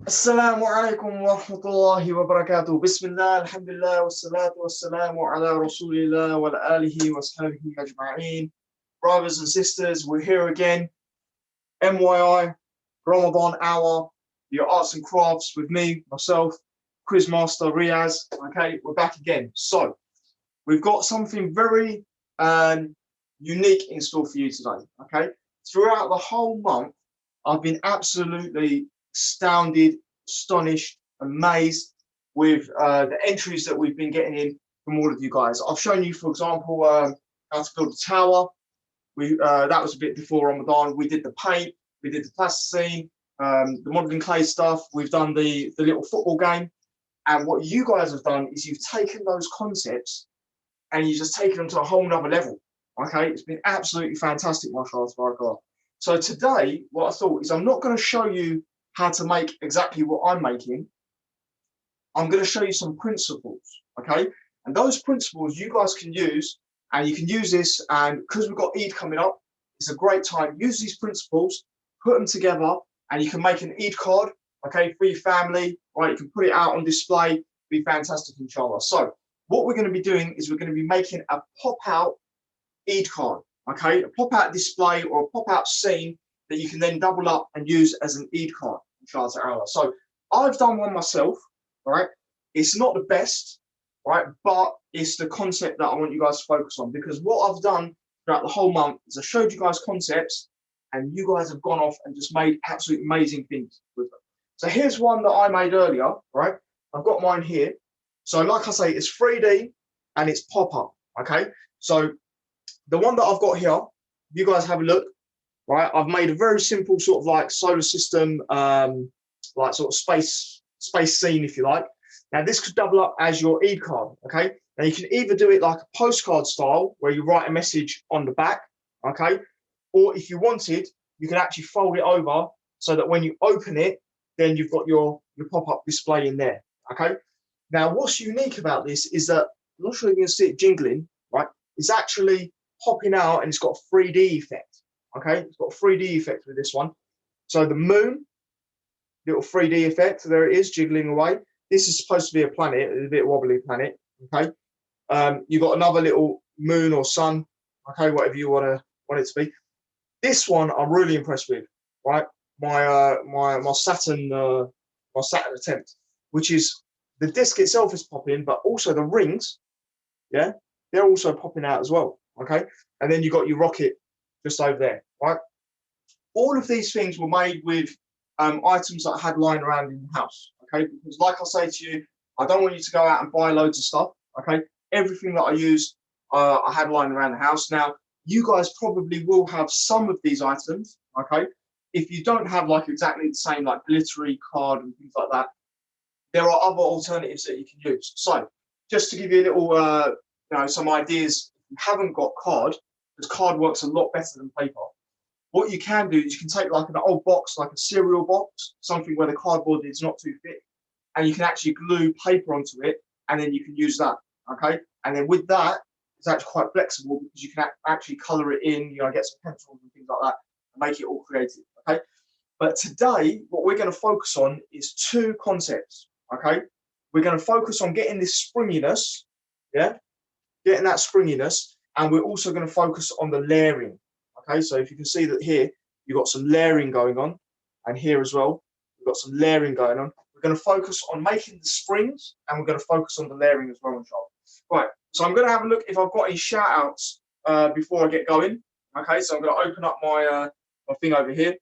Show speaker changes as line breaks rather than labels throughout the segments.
السلام عليكم ورحمة الله وبركاته. بسم الله الحمد لله والصلاة والسلام على رسول الله وعلى آله وصحبه أجمعين. Brothers and sisters, we're here again. MYI Ramadan Hour, your arts and crafts with me, myself, Quiz Master Riaz. Okay, we're back again. So we've got something very unique in store for you today. Okay, throughout the whole month, I've been absolutely astounded, astonished, amazed with the entries that we've been getting in from all of you guys. I've shown you, for example, how to build a tower. That was a bit before Ramadan. We did the paint, we did the plasticine, the modeling clay stuff. We've done the little football game. And what you guys have done is you've taken those concepts and you've just taken them to a whole nother level. Okay, it's been absolutely fantastic, mashallah. So today, what I thought is I'm not going to show you how to make exactly what I'm making. I'm going to show you some principles, okay? And those principles you guys can use, and you can use this, and because we've got Eid coming up, it's a great time. Use these principles, put them together, and you can make an Eid card, okay, for your family, right? You can put it out on display, be fantastic, inshallah. So what we're going to be doing is we're going to be making a pop-out Eid card, okay? A pop-out display or a pop-out scene that you can then double up and use as an Eid card, inshallah. So I've done one myself, right? It's not the best, right? But it's the concept that I want you guys to focus on, because what I've done throughout the whole month is I showed you guys concepts and you guys have gone off and just made absolutely amazing things with them. So here's one that I made earlier, right? I've got mine here. So like I say, it's 3D and it's pop-up, okay? So the one that I've got here, you guys have a look. Right, I've made a very simple sort of like solar system, like sort of space scene, if you like. Now this could double up as your Eid card, okay? Now you can either do it like a postcard style, where you write a message on the back, okay? Or if you wanted, you can actually fold it over so that when you open it, then you've got your pop-up display in there, okay? Now what's unique about this is that, I'm not sure if you can see it jingling, right? It's actually popping out and it's got a 3D effect. Okay, it's got a 3D effect with this one. So the moon, little 3D effect, there it is, jiggling away. This is supposed to be a planet, a bit wobbly planet, okay? You've got another little moon or sun, okay, whatever you want it to be. This one I'm really impressed with, right? My Saturn attempt, which is the disc itself is popping, but also the rings, yeah, they're also popping out as well, okay? And then you've got your rocket just over there, right? All of these things were made with items that I had lying around in the house, okay? Because like I say to you, I don't want you to go out and buy loads of stuff, okay? Everything that I used, I had lying around the house. Now, you guys probably will have some of these items, okay? If you don't have like exactly the same like glittery card and things like that, there are other alternatives that you can use. So just to give you a little, some ideas, if you haven't got card, because card works a lot better than paper. What you can do is you can take like an old box, like a cereal box, something where the cardboard is not too thick, and you can actually glue paper onto it, and then you can use that, okay? And then with that, it's actually quite flexible because you can actually color it in, get some pencils and things like that, and make it all creative, okay? But today, what we're going to focus on is two concepts, okay? We're going to focus on getting this springiness, yeah? Getting that springiness. And we're also going to focus on the layering, okay? So if you can see that here, you've got some layering going on, and here as well, we've got some layering going on. We're going to focus on making the springs, and we're going to focus on the layering as well, inshallah. Right, so I'm going to have a look if I've got any shout-outs before I get going, okay? So I'm going to open up my thing over here.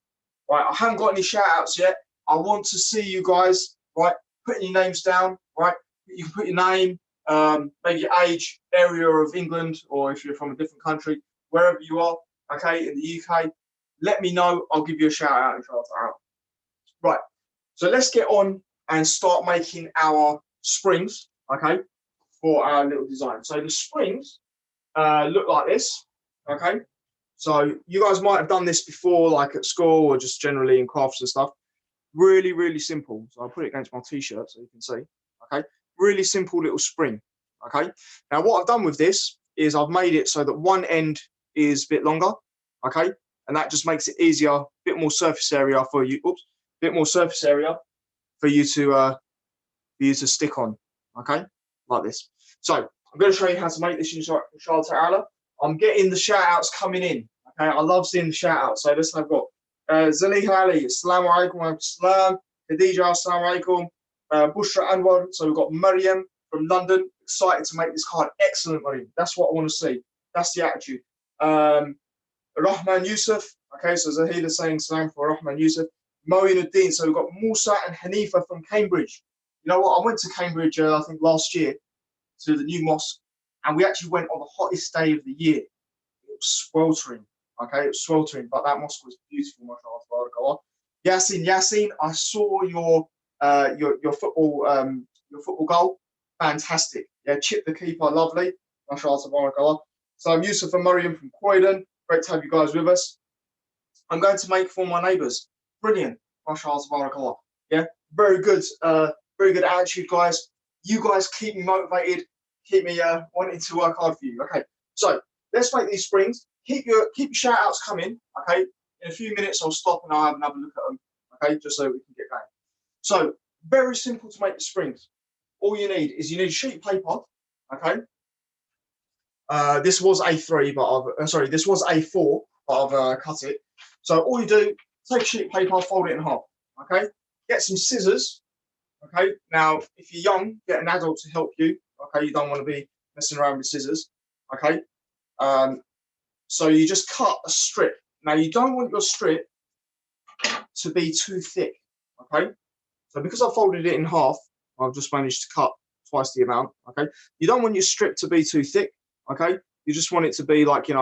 Right, I haven't got any shout-outs yet. I want to see you guys, right, putting your names down, right? You can put your name, maybe your age, area of England, or if you're from a different country, wherever you are, okay, in the UK, let me know. I'll give you a shout out. Right, so let's get on and start making our springs, okay, for our little design. So the springs look like this, okay? So you guys might have done this before, like at school or just generally in crafts and stuff. Really, really simple. So I'll put it against my t-shirt so you can see, okay? Really simple little spring, okay? Now what I've done with this is I've made it so that one end is a bit longer, okay? And that just makes it easier, a bit more surface area for you, bit more surface area for you to stick on, okay, like this. So I'm going to show you how to make this, inshallah ta'ala. I'm getting the shout outs coming in. Okay, I love seeing the shout outs. So let's have got Zaliha Ali, Assalamu alaikum wa rahmatullah. Khadija, Assalamu alaikum. Bushra Anwar. So we've got Maryam from London. Excited to make this card. Excellent, Maryam. That's what I want to see. That's the attitude. Rahman Yusuf. Okay, so Zahida saying salam for Rahman Yusuf. Moinuddin. So we've got Musa and Hanifa from Cambridge. You know what? I went to Cambridge, I think last year, to the new mosque, and we actually went on the hottest day of the year. It was sweltering. Okay, it was sweltering, but that mosque was beautiful, mashallah. Yasin, I saw your football goal. Fantastic. Yeah, chip the keeper, lovely. Mashallah. So I'm Yusuf and Maryam from Croydon. Great to have you guys with us. I'm going to make for my neighbours. Brilliant. Mashallah. Yeah, very good attitude, guys. You guys keep me motivated, keep me wanting to work hard for you. Okay, so let's make these springs. Keep your shout outs coming. Okay, in a few minutes I'll stop and I'll have another look at them. Okay, just so we can get going. So very simple to make the springs. All you need is a sheet of paper. Okay, this was A3, but this was A4, but I've cut it. So all you do, take a sheet of paper, fold it in half. Okay, get some scissors. Okay, now if you're young, get an adult to help you. Okay, you don't want to be messing around with scissors. Okay, so you just cut a strip. Now you don't want your strip to be too thick. Okay, so because I folded it in half, I've just managed to cut twice the amount. Okay, you don't want your strip to be too thick. Okay, you just want it to be like, it's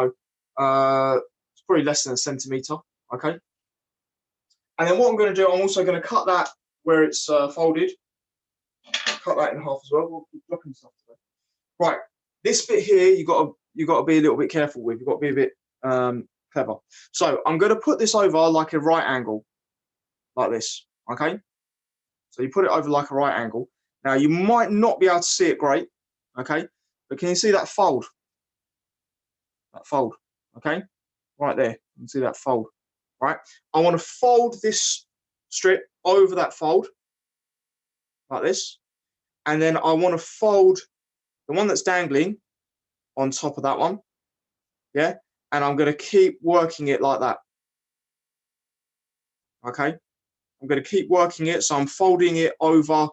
probably less than a centimeter. Okay, and then what I'm going to do, I'm also going to cut that where it's folded. Cut that in half as well. We'll keep dropping stuff today. Right, this bit here you got to be a little bit careful with. You've got to be a bit clever. So I'm going to put this over like a right angle, like this. Okay, so you put it over like a right angle. Now you might not be able to see it great. Okay, but can you see that fold? That fold. Okay, right there. You can see that fold. Right. I want to fold this strip over that fold, like this. And then I want to fold the one that's dangling on top of that one. Yeah. And I'm going to keep working it like that. Okay. I'm going to keep working it. So I'm folding it over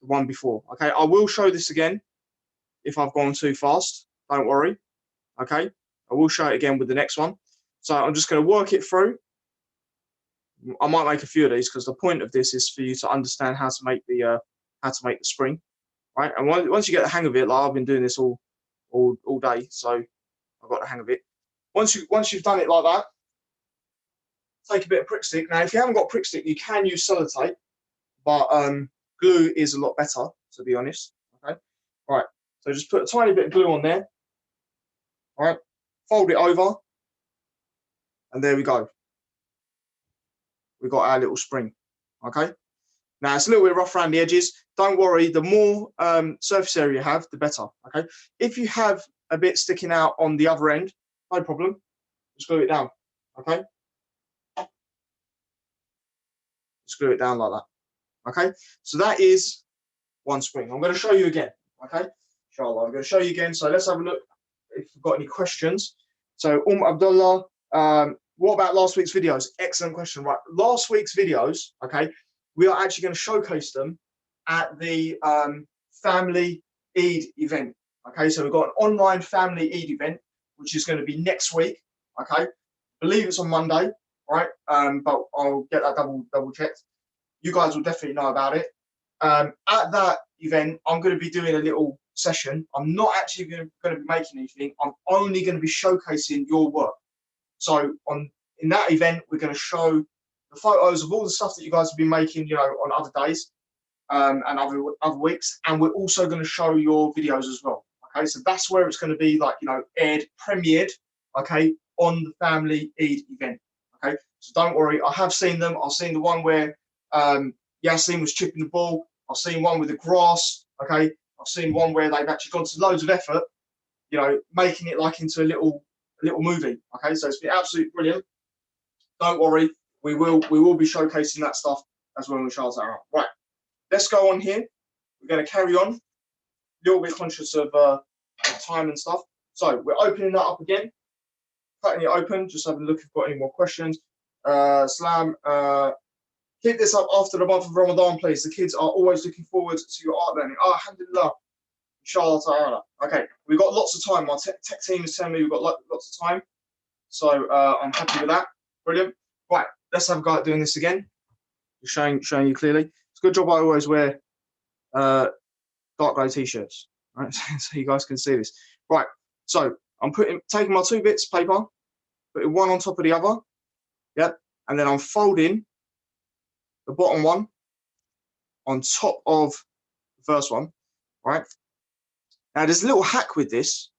the one before. Okay. I will show this again if I've gone too fast. Don't worry. Okay. I will show it again with the next one. So I'm just going to work it through. I might make a few of these because the point of this is for you to understand how to make the spring, right? And once you get the hang of it, like I've been doing this all day, so I've got the hang of it. Once you've done it like that, take a bit of prick stick. Now, if you haven't got prick stick, you can use sellotape, but glue is a lot better, to be honest. Okay, right. So just put a tiny bit of glue on there. All right, fold it over, and there we go. We've got our little spring. Okay. Now it's a little bit rough around the edges. Don't worry, the more surface area you have, the better. Okay. If you have a bit sticking out on the other end, no problem. Just glue it down. Okay. Just glue it down like that. Okay. So that is one spring. I'm going to show you again. Okay. Inshallah, I'm going to show you again. So let's have a look if you've got any questions. So Abdullah, what about last week's videos? Excellent question. Right, last week's videos, okay, we are actually going to showcase them at the family Eid event. Okay, so we've got an online family Eid event, which is going to be next week. Okay, I believe it's on Monday, right? But I'll get that double checked. You guys will definitely know about it. At that event, I'm going to be doing a little session. I'm not actually going to be making anything. I'm only going to be showcasing your work. So in that event, we're going to show the photos of all the stuff that you guys have been making, on other days and other weeks, and we're also going to show your videos as well. Okay, so that's where it's going to be premiered, okay, on the family Eid event. Okay, so don't worry, I have seen them. I've seen the one where Yasin was chipping the ball. I've seen one with the grass. Okay, I've seen one where they've actually gone to loads of effort, making it like into a little movie. Okay, so it's been absolutely brilliant. Don't worry, we will be showcasing that stuff as well, inshallah. Right, let's go on here. We're going to carry on. A little bit conscious of time and stuff. So we're opening that up again, cutting it open, just having a look if you've got any more questions. Salam, keep this up after the month of Ramadan, please. The kids are always looking forward to your art learning. Oh, alhamdulillah. Inshallah ta'ala. Okay, we've got lots of time. My tech team is telling me we've got lots of time. So I'm happy with that. Brilliant. Right, let's have a go at doing this again. Showing you clearly. It's a good job I always wear dark grey t-shirts, right? So you guys can see this. Right, so I'm taking my 2 bits of paper, putting one on top of the other, yep, and then I'm folding the bottom one on top of the first one, right? Now there's a little hack with this,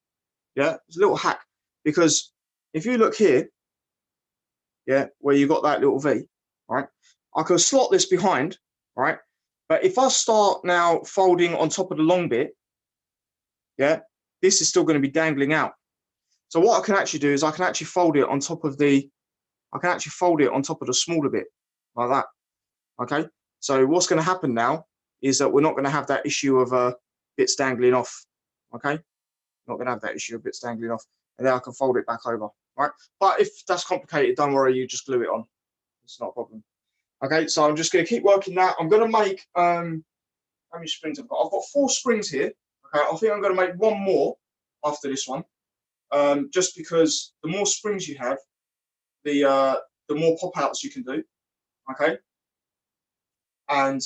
yeah, there's a little hack, because if you look here, yeah, where you got that little V, right, I could slot this behind, right, but if I start now folding on top of the long bit, yeah, this is still going to be dangling out. So what I can actually do is I can actually fold it on top of the, smaller bit, like that, okay? So what's going to happen now is that we're not going to have that issue of bits dangling off, okay? Not going to have that issue of bits dangling off, and then I can fold it back over, right? But if that's complicated, don't worry, you just glue it on. It's not a problem. Okay, so I'm just going to keep working that. I'm going to make, how many springs I've got? I've got 4 springs here. Okay, I think I'm going to make 1 more after this one, just because the more springs you have, the more pop outs you can do. Okay, and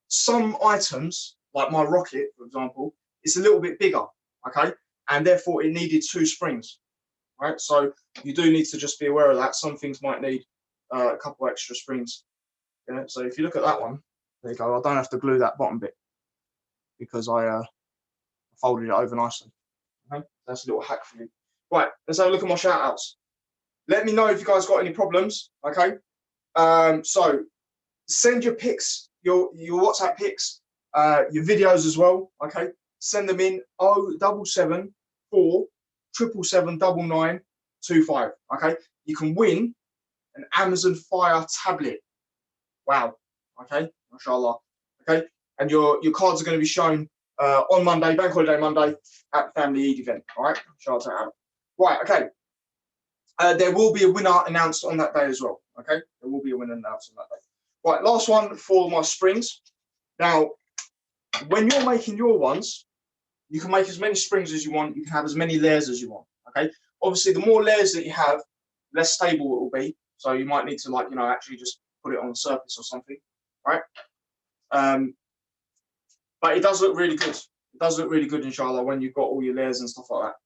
some items, like my rocket, for example, it's a little bit bigger. Okay, and therefore it needed 2 springs. Right, so you do need to just be aware of that. Some things might need a couple extra springs. Yeah, so if you look at that one, there you go. I don't have to glue that bottom bit because I folded it over nicely. Okay, that's a little hack for you. Right, let's have a look at my shout outs. Let me know if you guys got any problems. Okay, so send your pics, your WhatsApp pics, your videos as well. Okay, send them in 0774 777 9925. Okay, you can win an Amazon Fire tablet. Wow. Okay, mashallah. Okay, and your cards are going to be shown on Monday, Bank Holiday Monday, at the Family Eid event. All right, inshallah. Right. Okay. There will be a winner announced on that day as well. Okay, there will be a winner announced on that day. Right. Last one for my springs. Now, when you're making your ones, you can make as many springs as you want. You can have as many layers as you want. Okay. Obviously, the more layers that you have, less stable it will be. So you might need to, like, actually just put it on the surface or something, right? But it does look really good. It does look really good, inshallah, when you've got all your layers and stuff like that.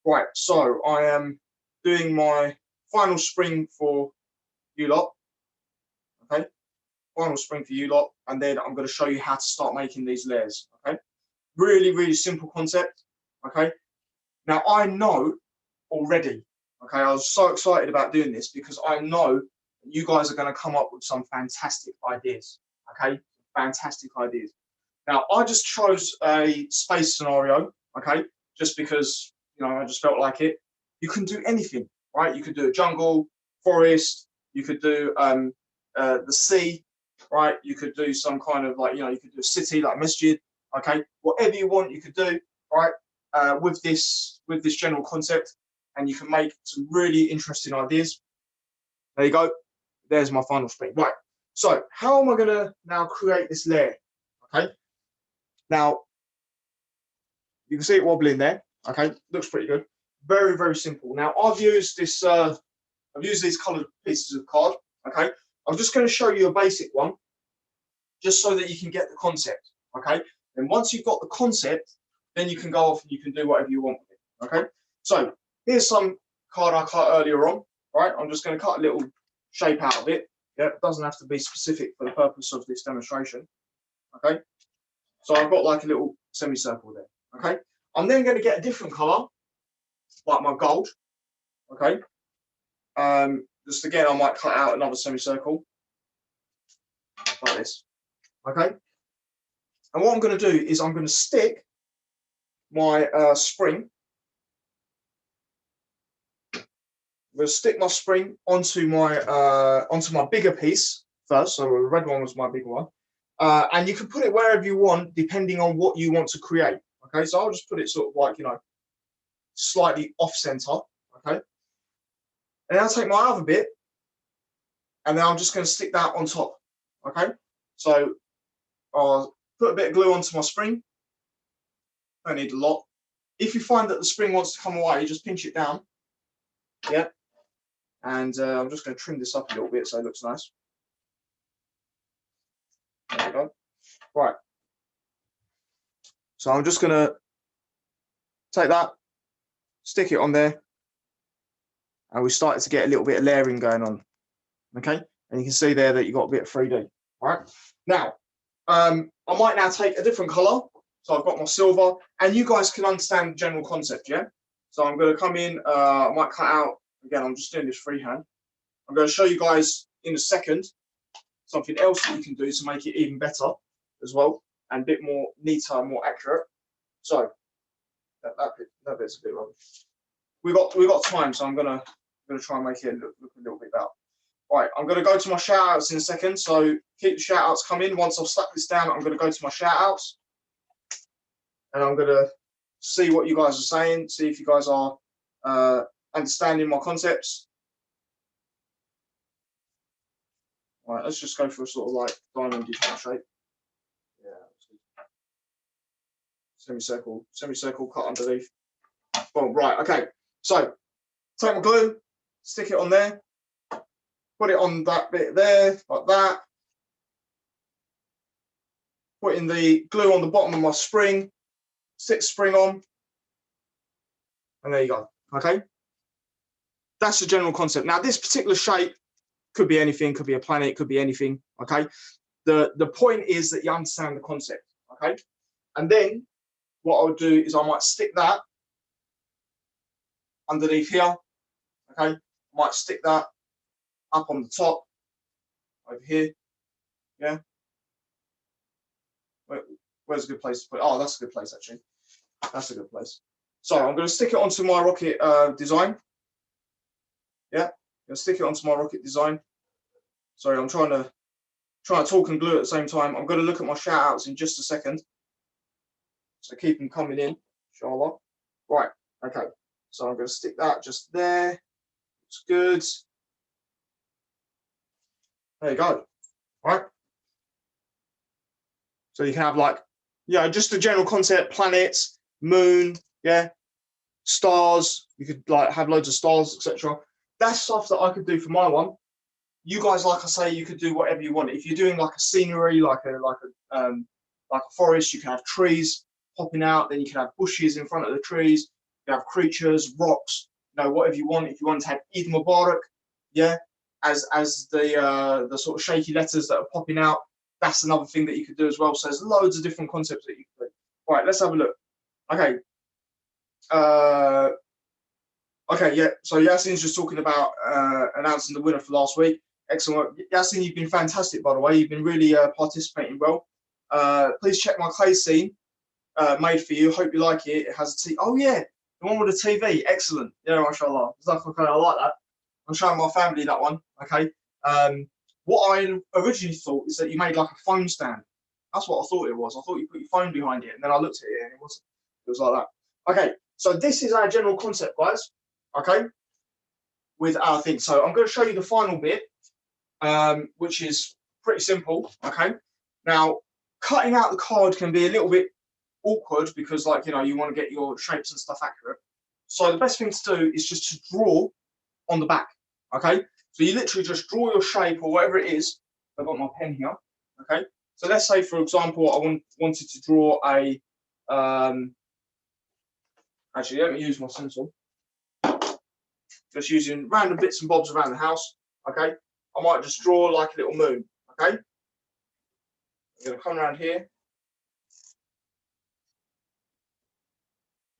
Right, so I am doing my final spring for you lot. Okay, final spring for you lot, and then I'm going to show you how to start making these layers. Okay, really, really simple concept. Okay, now I know already. Okay, I was so excited about doing this because I know you guys are going to come up with some fantastic ideas. Okay, fantastic ideas. Now I just chose a space scenario. Okay, just because I just felt like it. You can do anything, right? You could do a jungle, forest. You could do the sea, right? You could do some kind of you could do a city like masjid. Okay, whatever you want, you could do, right? With this general concept, and you can make some really interesting ideas. There you go. There's my final spring. Right. So how am I going to now create this layer? Okay. Now you can see it wobbling there. Okay, looks pretty good. Very, very simple. Now I've used this. I've used these coloured pieces of card. Okay, I'm just going to show you a basic one, just so that you can get the concept. Okay, and once you've got the concept, then you can go off and you can do whatever you want with it. Okay, so here's some card I cut earlier on. Right, I'm just going to cut a little shape out of it. Yeah, it doesn't have to be specific for the purpose of this demonstration. Okay, so I've got like a little semicircle there. Okay, I'm then going to get a different colour, like my gold. Okay, just again, I might cut out another semicircle like this. Okay, and what I'm going to do is I'm going to stick my spring I'm going to stick my spring onto my bigger piece first. So the red one was my bigger one. And you can put it wherever you want, depending on what you want to create. Okay, so I'll just put it sort of like, slightly off center. Okay, and I'll take my other bit, and then I'm just going to stick that on top. Okay, so I'll put a bit of glue onto my spring. Don't need a lot. If you find that the spring wants to come away, you just pinch it down. Yeah, and I'm just going to trim this up a little bit so it looks nice. There we go. Right. So I'm just going to take that, stick it on there, and we started to get a little bit of layering going on. Okay, and you can see there that you got a bit of 3D. All right. Now, I might now take a different color. So I've got my silver, and you guys can understand the general concept, yeah? So I'm going to come in, I might cut out, again, I'm just doing this freehand. I'm going to show you guys in a second something else that you can do to make it even better as well, and a bit more neater and more accurate. So that bit's a bit rubbish. We got time, so I'm gonna try and make it look a little bit better. Right, I'm gonna go to my shout outs in a second. So keep the shout outs coming. Once I've stuck this down, I'm gonna go to my shout outs, and I'm gonna see what you guys are saying, see if you guys are understanding my concepts. All right, let's just go for a sort of like diamond type shape. Yeah. Semicircle cut underneath. Well, right, okay. So take my glue, stick it on there, put it on that bit there, like that. Putting the glue on the bottom of my spring, stick the spring on, and there you go. Okay. That's the general concept. Now, this particular shape could be anything, could be a planet, could be anything. Okay. The point is that you understand the concept. Okay. And then what I'll do is I might stick that underneath here. Okay. I might stick that up on the top over here. Yeah. Where's a good place to put it? Oh, that's a good place actually. That's a good place. So I'm going to stick it onto my rocket design. Yeah, I'm going to stick it onto my rocket design. Sorry, I'm trying to talk and glue at the same time. I'm going to look at my shout outs in just a second. So keep them coming in, inshallah. Right, okay. So I'm going to stick that just there. It's good. There you go. Right. So you can have like, yeah, just the general concept, planets, moon, yeah, stars. You could like have loads of stars, etc. That's stuff that I could do for my one. You guys, like I say, you could do whatever you want. If you're doing like a scenery, like a forest, you can have trees popping out. Then you can have bushes in front of the trees. You can have creatures, rocks, whatever you want. If you want to have Eid Mubarak, yeah, as the sort of shaky letters that are popping out, that's another thing that you could do as well. So there's loads of different concepts that you can do. Right, let's have a look. Okay. Okay, yeah. So Yasin's just talking about announcing the winner for last week. Excellent. Yasin, you've been fantastic, by the way. You've been really participating well. Please check my clay scene made for you. Hope you like it. It has a TV. Oh, yeah. The one with the TV. Excellent. Yeah, mashallah. I like that. I'm showing my family that one. Okay. What I originally thought is that you made like a phone stand. That's what I thought it was. I thought you put your phone behind it, and then I looked at it, and it wasn't. It was like that. Okay. So this is our general concept, guys. Okay. With our thing. So I'm going to show you the final bit. Which is pretty simple, okay? Now, cutting out the card can be a little bit awkward because, like, you want to get your shapes and stuff accurate. So the best thing to do is just to draw on the back, okay? So you literally just draw your shape or whatever it is. I've got my pen here, okay? So let's say, for example, I wanted to draw a, actually, let me use my stencil. Just using random bits and bobs around the house, okay? I might just draw like a little moon, okay? I'm going to come around here.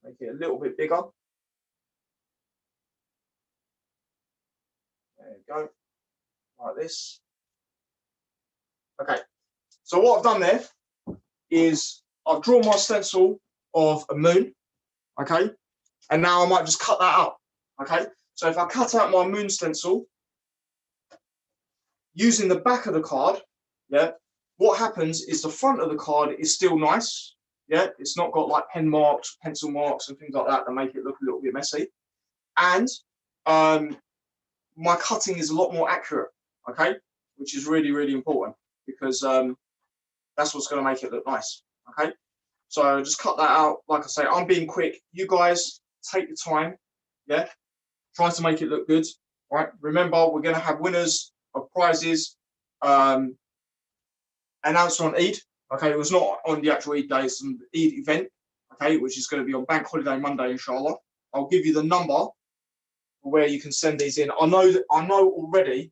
Make it a little bit bigger. There you go. Like this. Okay. So what I've done there is I've drawn my stencil of a moon, okay? And now I might just cut that up, okay? So if I cut out my moon stencil using the back of the card, yeah, what happens is the front of the card is still nice. Yeah, it's not got like pen marks, pencil marks, and things like that that make it look a little bit messy. And my cutting is a lot more accurate, okay, which is really, really important because that's what's going to make it look nice, okay. So just cut that out. Like I say, I'm being quick. You guys take your time, yeah. Try to make it look good, right? Remember, we're going to have winners of prizes announced on Eid. Okay, it was not on the actual Eid day, it's an Eid event, okay, which is going to be on Bank Holiday Monday, inshallah. I'll give you the number where you can send these in. I know already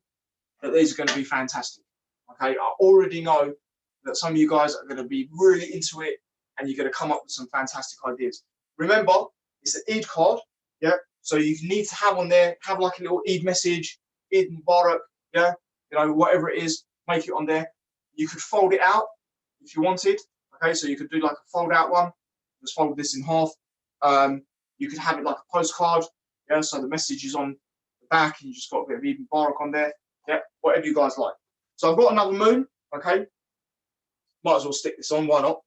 that these are going to be fantastic. Okay, I already know that some of you guys are going to be really into it and you're going to come up with some fantastic ideas. Remember, it's an Eid card, yeah. So you need to have on there, have like a little Eid message, Eid Mubarak, yeah, you know, whatever it is, make it on there. You could fold it out if you wanted, okay, so you could do like a fold out one, just fold this in half. You could have it like a postcard, yeah, so the message is on the back and you just got a bit of Eid Mubarak on there, yeah, whatever you guys like. So I've got another moon, okay, might as well stick this on, why not?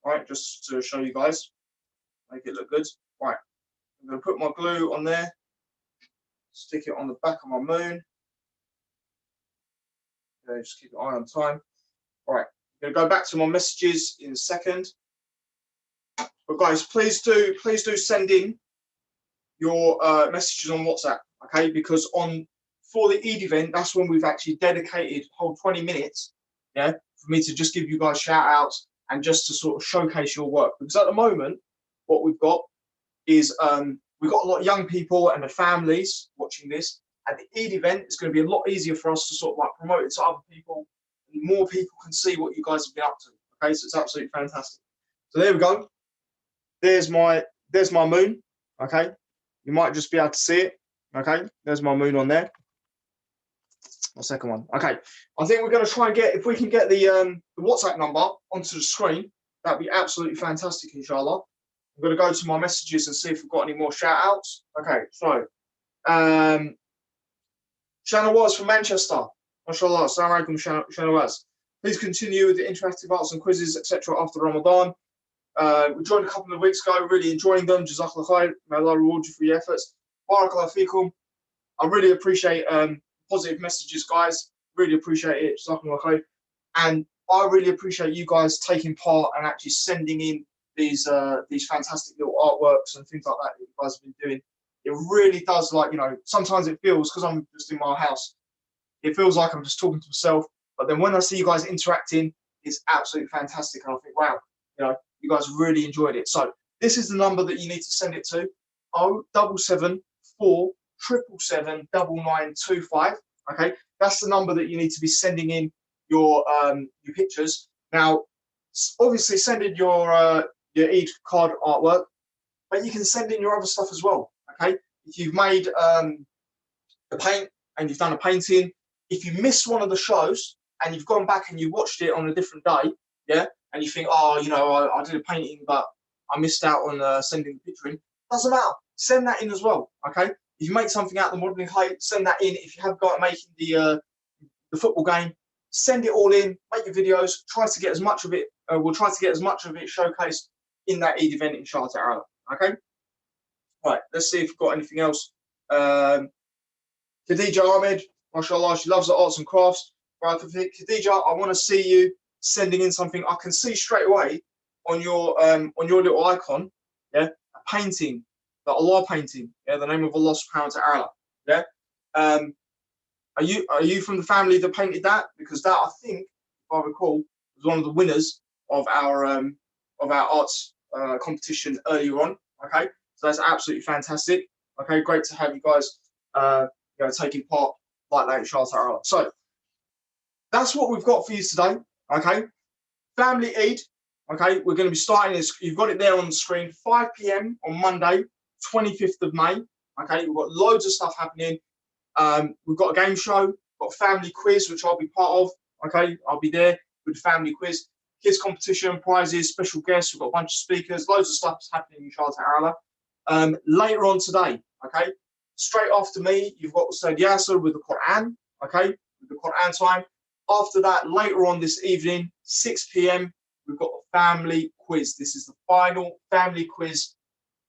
All right, just to show you guys, make it look good. Right, I'm going to put my glue on there, stick it on the back of my moon. Okay, just keep an eye on time. All right, I'm going to go back to my messages in a second. But guys, please do send in your messages on WhatsApp, okay? Because for the Eid event, that's when we've actually dedicated whole 20 minutes, yeah, for me to just give you guys shout outs and just to sort of showcase your work. Because at the moment, what we've got is we've got a lot of young people and their families watching this. At the Eid event, it's going to be a lot easier for us to sort of like promote it to other people, and more people can see what you guys have been up to. Okay, so it's absolutely fantastic. So there we go. There's my moon. Okay, you might just be able to see it. Okay, there's my moon on there. My second one. Okay, I think we're going to try and get, if we can get the WhatsApp number onto the screen, that'd be absolutely fantastic, inshallah. I'm going to go to my messages and see if we've got any more shout outs. Okay, so Shanawaz from Manchester. MashaAllah. Assalamu alaikum, Shanawaz. Please continue with the interactive arts and quizzes, etc. after Ramadan. We joined a couple of weeks ago, really enjoying them. Jazakallah khair. May Allah reward you for your efforts. Barakallah feekum. I really appreciate positive messages, guys. Really appreciate it. Jazakallah khair. And I really appreciate you guys taking part and actually sending in these fantastic little artworks and things like that you guys have been doing. It really does, like, you know, sometimes it feels, because I'm just in my house, it feels like I'm just talking to myself. But then when I see you guys interacting, it's absolutely fantastic. And I think, wow, you know, you guys really enjoyed it. So this is the number that you need to send it to: 0774 777 9925. Okay, that's the number that you need to be sending in your pictures. Now, obviously, send in your Eid card artwork, but you can send in your other stuff as well. Okay, if you've made the paint and you've done a painting, if you missed one of the shows and you've gone back and you watched it on a different day, yeah, and you think, oh, you know, I did a painting, but I missed out on sending the picture in, doesn't matter. Send that in as well. Okay, if you make something out of the modelling height, send that in. If you have got making the football game, send it all in. Make your videos. Try to get as much of it. We'll try to get as much of it showcased in that Eid event, inshallah ta'ala. Okay. Right. Let's see if we've got anything else. Khadija Ahmed, mashallah, she loves the arts and crafts. Right, Khadija, I want to see you sending in something. I can see straight away on your little icon, yeah, a painting, the Allah painting, yeah, the name of Allah subhanahu wa ta'ala. Yeah. Are you from the family that painted that? Because that, I think, if I recall, was one of the winners of our arts competition earlier on. Okay, so that's absolutely fantastic. Okay, great to have you guys you know, taking part like that, inshallah. So that's what we've got for you today. Okay, family Eid. Okay, we're going to be starting this. You've got it there on the screen. 5 p.m. on Monday, 25th of May. Okay, we've got loads of stuff happening. We've got a game show, got a family quiz, which I'll be part of. Okay, I'll be there with the family quiz, kids competition, prizes, special guests. We've got a bunch of speakers, loads of stuff happening, inshallah ta'ala. Later on today, okay, straight after me, you've got Ustad Yasser with the Quran, okay, with the Quran time. After that, later on this evening, 6 p.m., we've got a family quiz. This is the final family quiz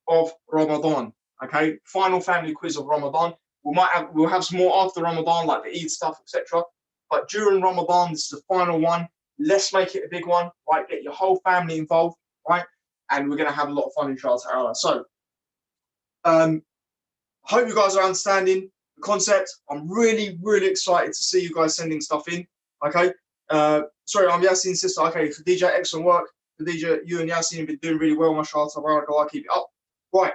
of Ramadan, okay? Final family quiz of Ramadan. We'll have some more after Ramadan, like the Eid stuff, etc. But during Ramadan, this is the final one. Let's make it a big one, right? Get your whole family involved, right? And we're going to have a lot of fun, inshallah. So, hope you guys are understanding the concept. I'm really, really excited to see you guys sending stuff in, okay? Sorry, I'm Yasin's sister. Okay, Khadija, excellent work. Khadija, you and Yasin have been doing really well, mashallah, tabarakallah, keep it up. Right,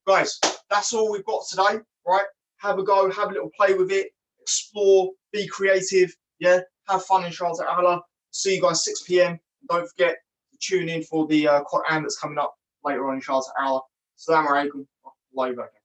guys, that's all we've got today, right? Have a go, have a little play with it, explore, be creative, yeah? Have fun, inshallah. See you guys 6 p.m. Don't forget to tune in for the Quran that's coming up later on, inshallah. Assalamu alaikum wa rahmatullahi wa barakatuh.